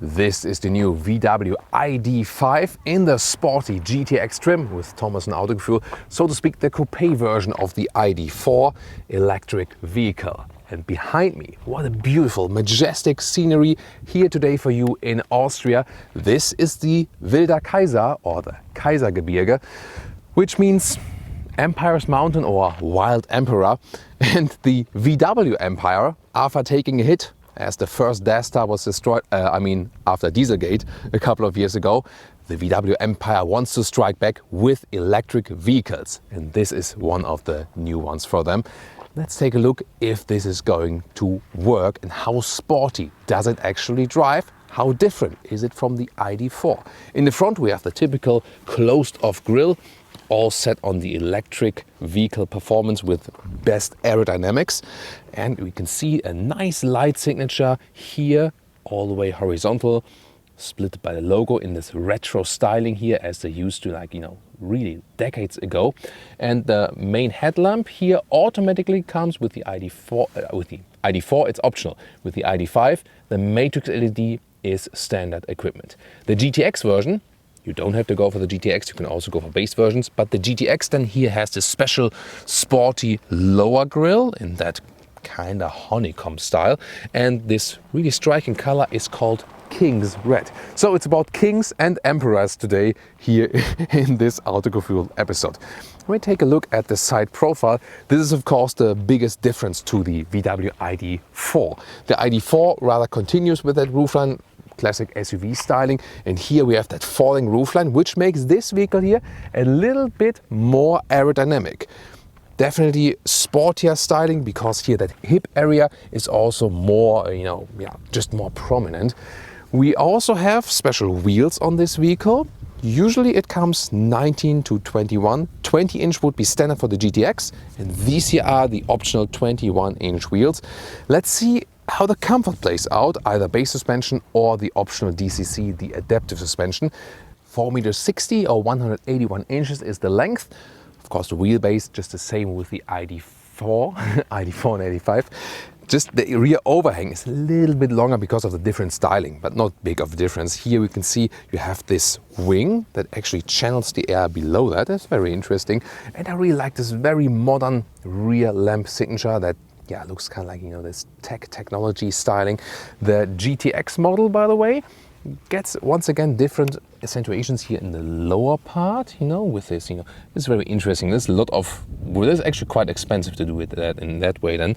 This is the new VW ID.5 in the sporty GTX trim with Thomas and Autogefühl, so to speak the coupe version of the ID.4 electric vehicle. And behind me, what a beautiful, majestic scenery here today for you in Austria. This is the Wilder Kaiser or the Kaisergebirge, which means Empire's Mountain or Wild Emperor. And the VW Empire, after taking a hit as the first Death Star was destroyed, after Dieselgate a couple of years ago, the VW Empire wants to strike back with electric vehicles. And this is one of the new ones for them. Let's take a look if this is going to work and how sporty does it actually drive? How different is it from the ID.4? In the front we have the typical closed-off grille, all set on the electric vehicle performance with best aerodynamics. And we can see a nice light signature here, all the way horizontal, split by the logo in this retro styling here as they used to, really decades ago. And the main headlamp here automatically comes with the ID.4. With the ID.4 it's optional. With the ID.5 the matrix LED is standard equipment. The GTX version, you don't have to go for the GTX, you can also go for base versions, but the GTX then here has this special sporty lower grille in that kind of honeycomb style, and this really striking color is called King's Red. So it's about kings and emperors today here in this Autogefühl episode. When we take a look at the side profile, this is of course the biggest difference to the VW ID.4. The ID.4 rather continues with that roofline, classic SUV styling, and here we have that falling roofline, which makes this vehicle here a little bit more aerodynamic. Definitely sportier styling because here that hip area is also more, just more prominent. We also have special wheels on this vehicle. Usually it comes 19 to 21. 20-inch would be standard for the GTX, and these here are the optional 21-inch wheels. Let's see how the comfort plays out, either base suspension or the optional DCC, the adaptive suspension. 4.60 m or 181 inches is the length. Of course, the wheelbase just the same with the ID.4, ID.4 and ID.5. Just the rear overhang is a little bit longer because of the different styling, but not big of a difference. Here we can see you have this wing that actually channels the air below that. That's very interesting. And I really like this very modern rear lamp signature that looks kind of like, this technology styling. The GTX model, by the way, gets once again different accentuations here in the lower part, with this, it's very interesting. There's a lot of, it's actually quite expensive to do it in that way then.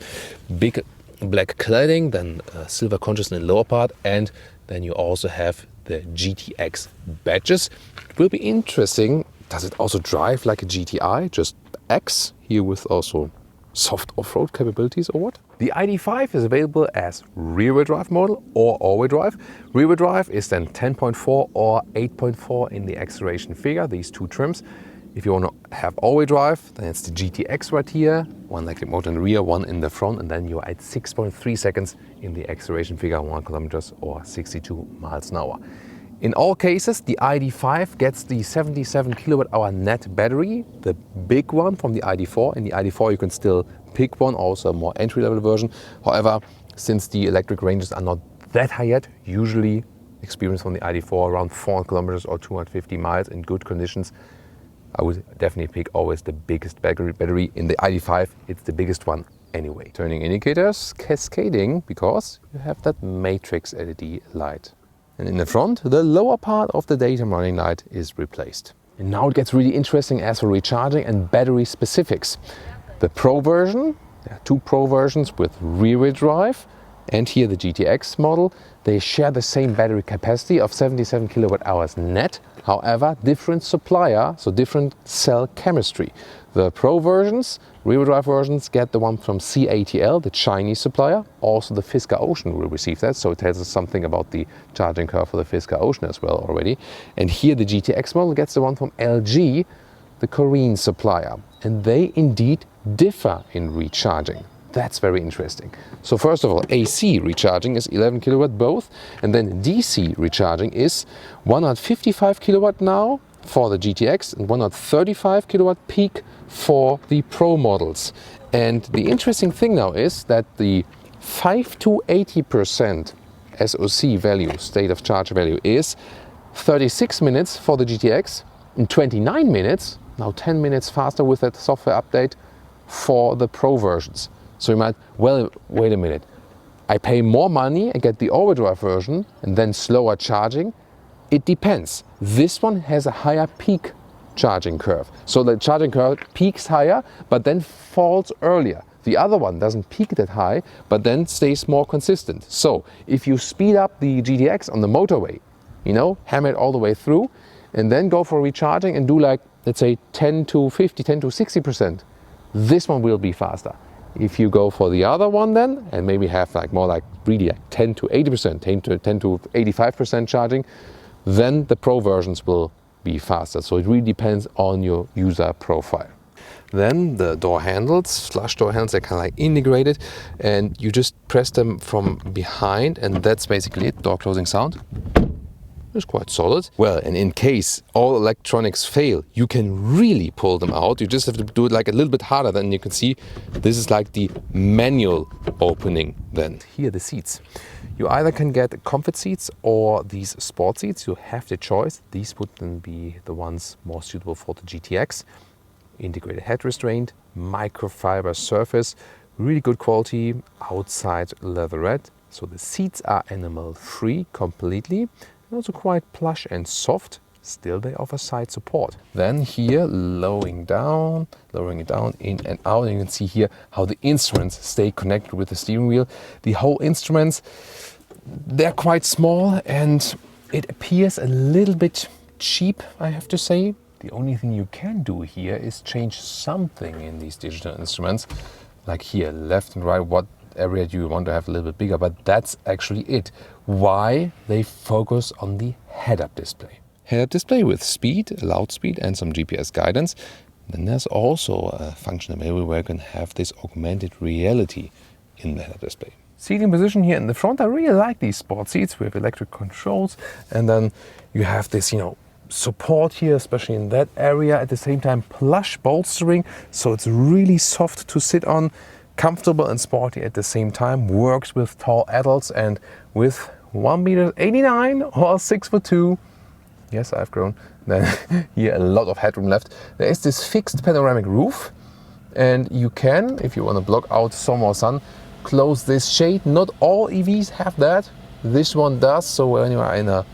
Big black cladding, then silver conscious in the lower part, and then you also have the GTX badges. It will be interesting, does it also drive like a GTI, just X, here with also soft off-road capabilities or what? The ID.5 is available as rear-wheel drive model or all-wheel drive. Rear-wheel drive is then 10.4 or 8.4 in the acceleration figure, these two trims. If you want to have all-wheel drive, then it's the GTX right here, one electric motor in the rear, one in the front, and then you're at 6.3 seconds in the acceleration figure, 1 kilometers or 62 miles an hour. In all cases, the ID.5 gets the 77 kWh net battery, the big one from the ID.4. In the ID.4 you can still pick one, also a more entry-level version. However, since the electric ranges are not that high yet, usually experience from the ID.4 around 400 kilometers or 250 miles in good conditions, I would definitely pick always the biggest battery. In the ID.5 it's the biggest one anyway. Turning indicators cascading because you have that matrix LED light. And in the front, the lower part of the daytime running light is replaced. And now it gets really interesting as for recharging and battery specifics. The Pro version, there are two Pro versions with rear-wheel drive, and here the GTX model, they share the same battery capacity of 77 kWh net. However, different supplier, so different cell chemistry. The Pro versions, rear-wheel drive versions, get the one from CATL, the Chinese supplier. Also the Fisker Ocean will receive that, so it tells us something about the charging curve for the Fisker Ocean as well already. And here the GTX model gets the one from LG, the Korean supplier. And they indeed differ in recharging. That's very interesting. So first of all, AC recharging is 11 kilowatt both, and then DC recharging is 155 kilowatt now for the GTX and 135 kilowatt peak for the Pro models. And the interesting thing now is that the 5 to 80% SOC value, state of charge value, is 36 minutes for the GTX and 29 minutes, now 10 minutes faster with that software update for the Pro versions. So you might, well, wait a minute, I pay more money and get the overdrive version and then slower charging. It depends. This one has a higher peak charging curve. So the charging curve peaks higher, but then falls earlier. The other one doesn't peak that high, but then stays more consistent. So if you speed up the GTX on the motorway, you know, hammer it all the way through, and then go for recharging and do like, let's say 10 to 50, 10 to 60%, this one will be faster. If you go for the other one then, and maybe have like more like really like 10 to 80%, 10 to 85% charging, then the Pro versions will be faster. So it really depends on your user profile. Then the door handles, flush door handles, they're kind of like integrated, and you just press them from behind, and that's basically it. Door closing sound. It's quite solid. Well, and in case all electronics fail, you can really pull them out. You just have to do it like a little bit harder. Then you can see this is like the manual opening then. Here are the seats. You either can get comfort seats or these sport seats. You have the choice. These would then be the ones more suitable for the GTX. Integrated head restraint, microfiber surface, really good quality, outside leatherette. So the seats are animal free completely. And also quite plush and soft. Still they offer side support. Then here, lowering it down, in and out. And you can see here how the instruments stay connected with the steering wheel. The whole instruments, they're quite small and it appears a little bit cheap, I have to say. The only thing you can do here is change something in these digital instruments. Like here, left and right, what area do you want to have a little bit bigger, but that's actually it. Why? They focus on the head-up display. Head-up display with speed, allowed speed, and some GPS guidance. Then there's also a function available where you can have this augmented reality in the head-up display. Seating position here in the front, I really like these sport seats with electric controls, and then you have this, you know, support here, especially in that area. At the same time, plush bolstering, so it's really soft to sit on, comfortable and sporty at the same time. Works with tall adults and with 1.89 meters or 6'2". Yes, I've grown. Then here a lot of headroom left. There is this fixed panoramic roof, and you can, if you want to block out sun or sun, close this shade. Not all EVs have that. This one does. So when you are in a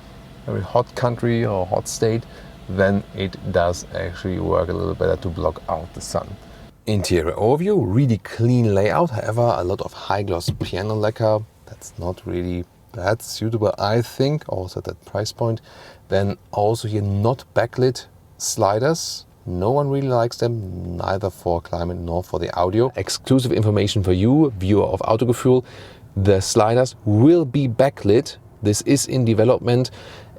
very hot country or hot state, then it does actually work a little better to block out the sun. Interior overview, really clean layout. However, a lot of high gloss piano lacquer. That's not really that suitable, I think, also at that price point. Then also here, not backlit sliders. No one really likes them, neither for climate nor for the audio. Exclusive information for you, viewer of Autogefühl. The sliders will be backlit. This is in development,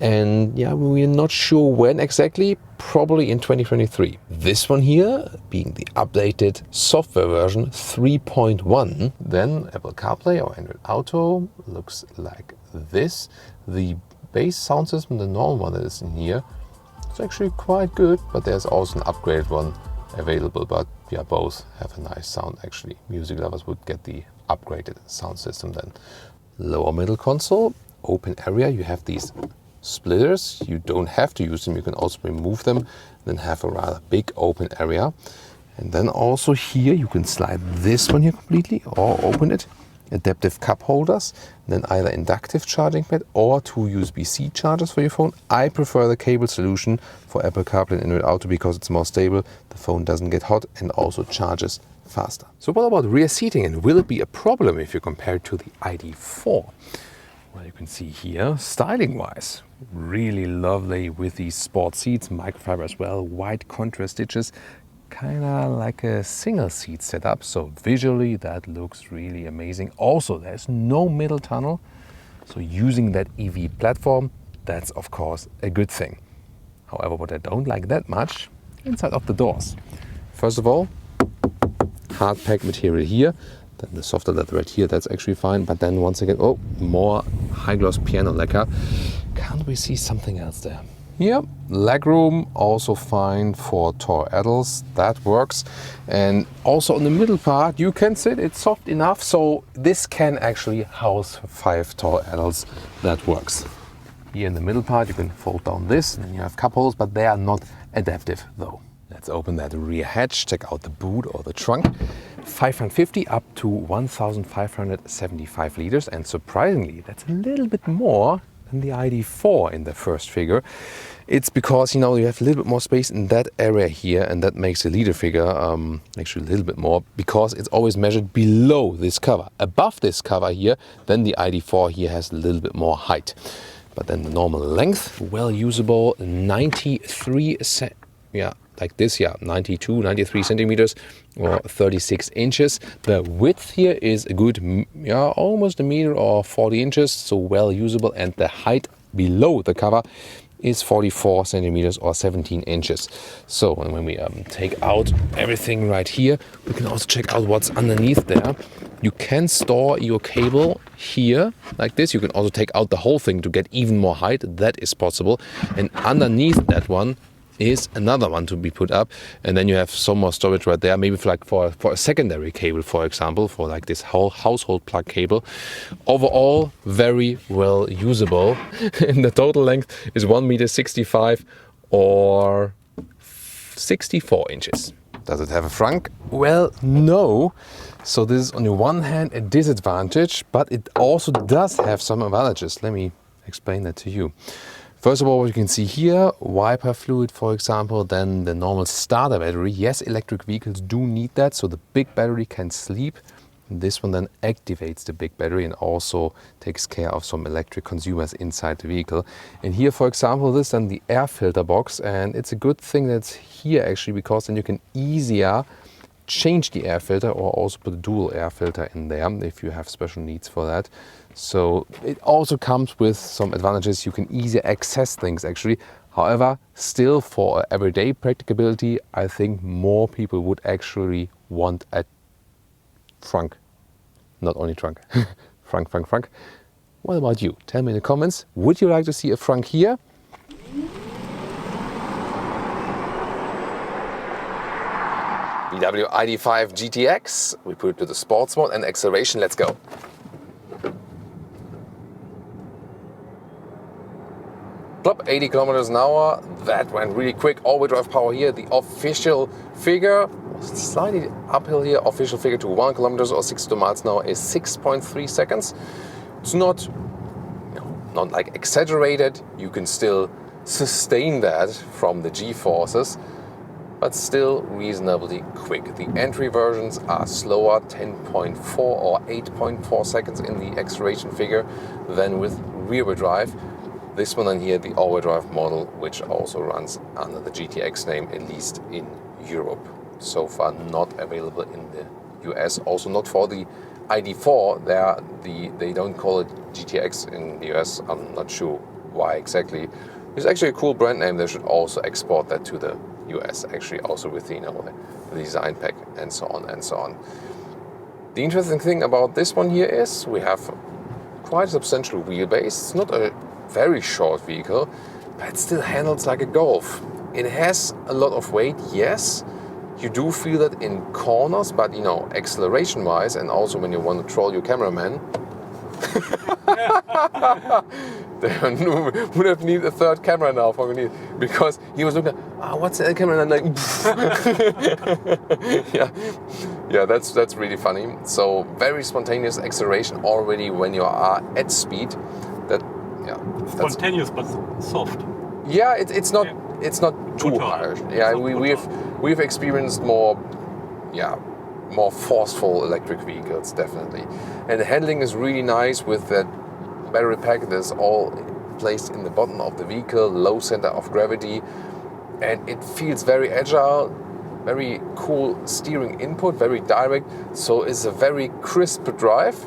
and yeah, we're not sure when exactly, probably in 2023. This one here being the updated software version 3.1. Then Apple CarPlay or Android Auto looks like this. The base sound system, the normal one that is in here, it's actually quite good, but there's also an upgraded one available. But yeah, both have a nice sound actually. Music lovers would get the upgraded sound system then. Lower middle console, open area. You have these splitters. You don't have to use them. You can also remove them, then have a rather big open area. And then also here you can slide this one here completely or open it. Adaptive cup holders, then either inductive charging pad or two USB-C chargers for your phone. I prefer the cable solution for Apple CarPlay and Android Auto because it's more stable, the phone doesn't get hot and also charges faster. So what about rear seating, and will it be a problem if you compare it to the ID.4? Well, you can see here, styling-wise, really lovely with these sport seats, microfiber as well, white contrast stitches, kind of like a single seat setup. So visually that looks really amazing. Also, there's no middle tunnel, so using that EV platform, that's of course a good thing. However, what I don't like that much, inside of the doors. First of all, hard pack material here, then the softer leather right here, that's actually fine. But then once again, oh, more high gloss piano lacquer. Can't we see something else there? Yep, legroom also fine for tall adults, that works. And also on the middle part you can sit, it's soft enough, so this can actually house 5 tall adults, that works. Here in the middle part you can fold down this, and then you have cup holders, but they are not adaptive though. Let's open that rear hatch, check out the boot or the trunk. 550 up to 1,575 liters, and surprisingly that's a little bit more than the ID.4 in the first figure. It's because, you know, you have a little bit more space in that area here, and that makes the liter figure actually a little bit more, because it's always measured below this cover. Above this cover here, then the ID.4 here has a little bit more height. But then the normal length, well usable, 93 like this, 92, 93 centimeters or 36 inches. The width here is a good, almost a meter or 40 inches, so well usable. And the height below the cover is 44 centimeters or 17 inches. So when we take out everything right here, we can also check out what's underneath there. You can store your cable here like this. You can also take out the whole thing to get even more height. That is possible. And underneath that one is another one to be put up, and then you have some more storage right there, maybe for a secondary cable, for example, for like this whole household plug cable. Overall, very well usable. And the total length is 1.65 meters or 64 inches. Does it have a frunk? Well, no. So this is on the one hand a disadvantage, but it also does have some advantages. Let me explain that to you. First of all, what you can see here, wiper fluid, for example, then the normal starter battery. Yes, electric vehicles do need that, so the big battery can sleep. This one then activates the big battery and also takes care of some electric consumers inside the vehicle. And here, for example, this is then the air filter box, and it's a good thing that's here actually, because then you can easier change the air filter or also put a dual air filter in there if you have special needs for that. So it also comes with some advantages. You can easier access things actually. However, still for everyday practicability, I think more people would actually want a frunk. Not only trunk. frunk. What about you? Tell me in the comments. Would you like to see a frunk here? VW ID.5 GTX. We put it to the sports mode and acceleration. Let's go. Up 80 kilometers an hour. That went really quick. All-wheel drive power here. The official figure, slightly uphill here, official figure to 1 kilometers or 62 miles an hour is 6.3 seconds. It's not like exaggerated. You can still sustain that from the G-forces, but still reasonably quick. The entry versions are slower, 10.4 or 8.4 seconds in the acceleration figure than with rear-wheel drive. This one on here, the all-wheel drive model, which also runs under the GTX name, at least in Europe. So far not available in the US, also not for the ID.4. They don't call it GTX in the US. I'm not sure why exactly. It's actually a cool brand name. They should also export that to the US, actually, also with the design pack and so on and so on. The interesting thing about this one here is we have quite a substantial wheelbase. It's not a very short vehicle, but it still handles like a Golf. It has a lot of weight, yes. You do feel that in corners, but acceleration wise, and also when you want to troll your cameraman, they would have needed a third camera now for me, because he was looking at, what's the camera? And I'm like, yeah, that's really funny. So very spontaneous acceleration already when you are at speed. Spontaneous but soft. Yeah, it's not too harsh. Yeah, we've experienced more forceful electric vehicles, definitely. And the handling is really nice with that battery pack that's all placed in the bottom of the vehicle, low center of gravity, and it feels very agile, very cool steering input, very direct, so it's a very crisp drive.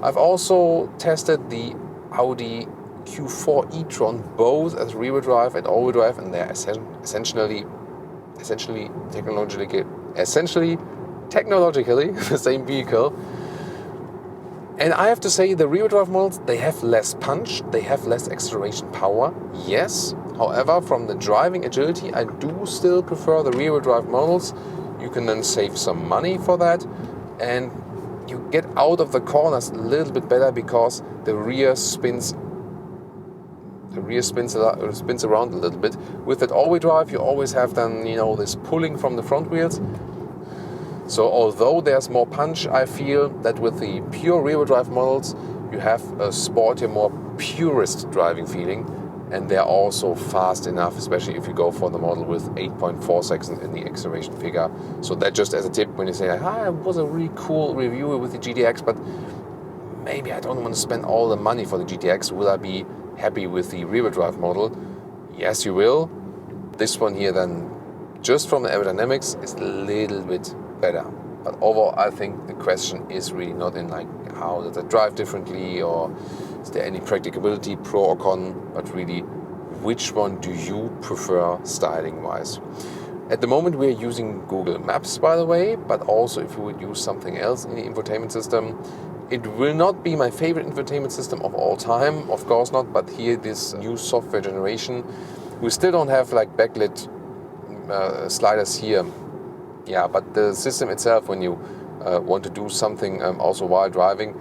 I've also tested the Audi Q4 e-tron, both as rear-wheel drive and all-wheel drive, and they're essentially technologically the same vehicle. And I have to say, the rear drive models, they have less punch, they have less acceleration power, yes. However, from the driving agility, I do still prefer the rear drive models. You can then save some money for that, and you get out of the corners a little bit better because the rear spins around a little bit. With that all-wheel drive, you always have then, this pulling from the front wheels. So although there's more punch, I feel that with the pure rear-wheel drive models, you have a sportier, more purist driving feeling, and they're also fast enough, especially if you go for the model with 8.4 seconds in the acceleration figure. So that just as a tip when you say, it was a really cool review with the GTX, but maybe I don't want to spend all the money for the GTX. Will I be happy with the rear-wheel drive model? Yes, you will. This one here then, just from the aerodynamics, is a little bit better. But overall, I think the question is really not in how does it drive differently, or is there any practicability, pro or con, but really which one do you prefer styling wise. At the moment we're using Google Maps, by the way, but also if you would use something else in the infotainment system, it will not be my favorite infotainment system of all time, of course not, but here this new software generation, we still don't have backlit sliders here. Yeah, but the system itself, when you want to do something also while driving,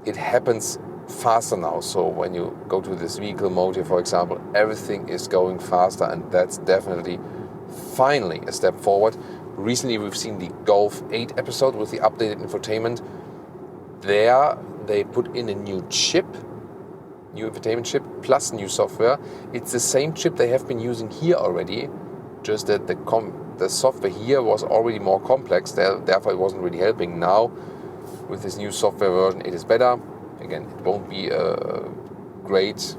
it happens faster now. So when you go to this vehicle mode here, for example, everything is going faster, and that's definitely finally a step forward. Recently we've seen the Golf 8 episode with the updated infotainment. There they put in a new chip, new infotainment chip plus new software. It's the same chip they have been using here already, just that the software here was already more complex, therefore it wasn't really helping. Now with this new software version it is better. Again, it won't be a great,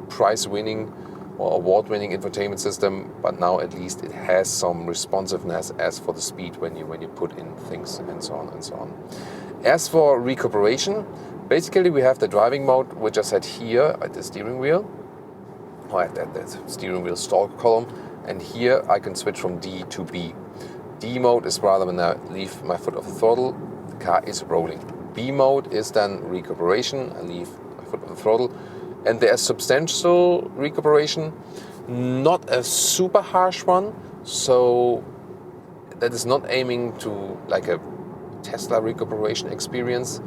prize-winning or award-winning infotainment system, but now at least it has some responsiveness as for the speed when you put in things and so on and so on. As for recuperation, basically we have the driving mode, which I set here at the steering wheel, or at that steering wheel stalk column, and here I can switch from D to B. D mode is rather when I leave my foot off the throttle, the car is rolling. B mode is then recuperation, I leave my foot off the throttle, and there's substantial recuperation, not a super harsh one, so that is not aiming to a Tesla recuperation experience,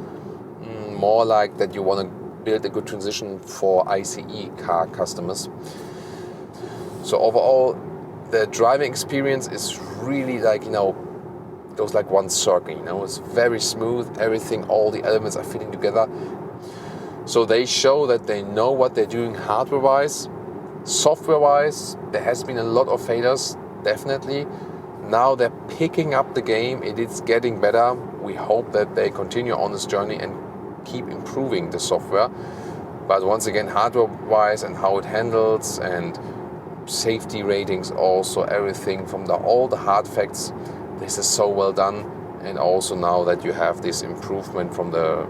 more like that you want to build a good transition for ICE car customers. So overall, the driving experience is really goes like one circle, it's very smooth, everything, all the elements are fitting together. So they show that they know what they're doing hardware-wise. Software-wise, there has been a lot of failures, definitely. Now they're picking up the game, it is getting better. We hope that they continue on this journey and keep improving the software. But once again, hardware-wise and how it handles and safety ratings, also everything from all the hard facts, this is so well done. And also now that you have this improvement from the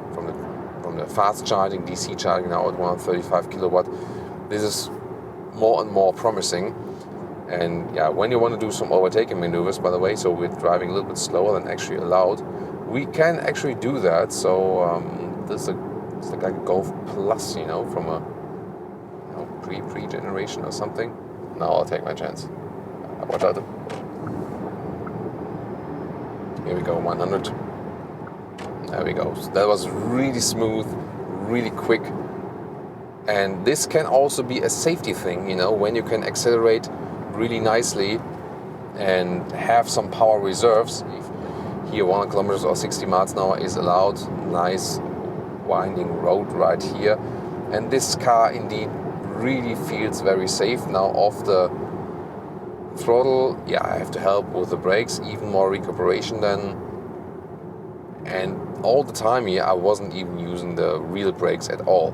fast charging, DC charging now at 135 kilowatt, this is more and more promising. And yeah, when you want to do some overtaking maneuvers, by the way, so we're driving a little bit slower than actually allowed, we can actually do that. So this is like a Golf Plus, from a pre-generation or something. Now I'll take my chance. Watch out. Here we go, 100. There we go. So that was really smooth, really quick. And this can also be a safety thing, when you can accelerate really nicely and have some power reserves. Here 100 kilometers or 60 miles an hour is allowed. Nice winding road right here. And this car indeed really feels very safe. Now off the throttle, I have to help with the brakes, even more recuperation then. And all the time here I wasn't even using the real brakes at all.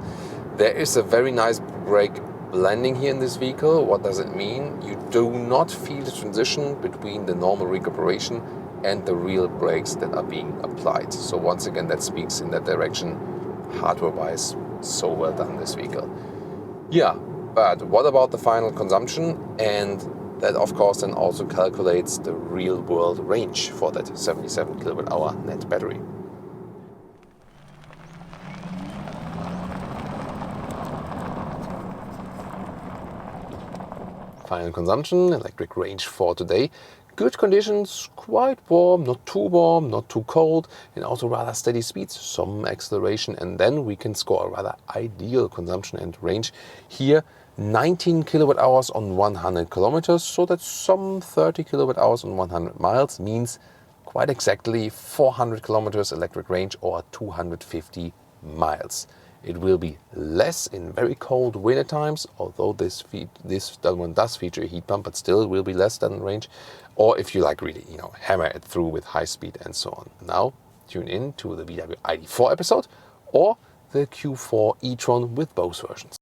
There is a very nice brake blending here in this vehicle. What does it mean? You do not feel the transition between the normal recuperation and the real brakes that are being applied. So once again, that speaks in that direction, hardware-wise, so well done, this vehicle. Yeah, but what about the final consumption? And that, of course, then also calculates the real-world range for that 77 kilowatt-hour net battery. Final consumption, electric range for today. Good conditions, quite warm, not too cold, and also rather steady speeds, some acceleration, and then we can score a rather ideal consumption and range here. 19 kilowatt hours on 100 kilometers, so that's some 30 kilowatt hours on 100 miles, means quite exactly 400 kilometers electric range or 250 miles. It will be less in very cold winter times, although this one does feature a heat pump, but still it will be less than range. Or if you like really, hammer it through with high speed and so on. Now, tune in to the VW ID.4 episode or the Q4 e-tron with both versions.